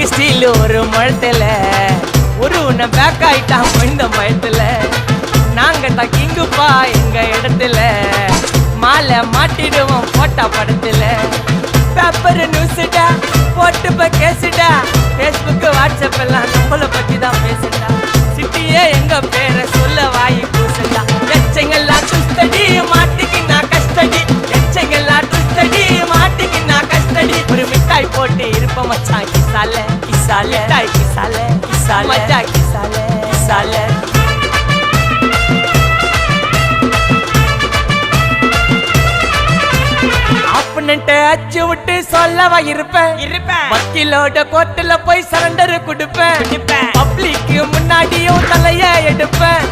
steel ஒரு முழத்துல ஒரு உன்னை பேக் ஆயிட்டான் இந்த பயத்துல நாங்க தான் கிங்குப்பா எங்க இடத்துல மாலை மாட்டிடுவோம் போட்டா படத்துல பேப்பர் நியூஸ்டா போட்டு கேசுடா Facebook வாட்ஸ்அப் எல்லாம் நம்மள பத்தி தான் பேசுடா சிட்டியே எங்க பேரை சொல்ல வாய் பூசுடா எச்சங்கெல்லாம் துஸ்தடி மாட்டிக்கு நான் கஷ்டடி எச்சங்கெல்லாம் துஸ்தடி மாட்டிக்கு நான் கஷ்டடி ஒரு மிட்டாய் போட்டு இருப்ப மச்சான் கிசால கிசால மிட்டாய் கிசால கிசால மச்சா கிசால கிசால அச்சு விட்டு சொல்லவா இருப்பேன் வக்கீலோட கோர்ட்டுல போய் சரண்டர் கொடுப்பேன் பப்ளிக்கு முன்னாடியும் தலைய எடுப்பேன்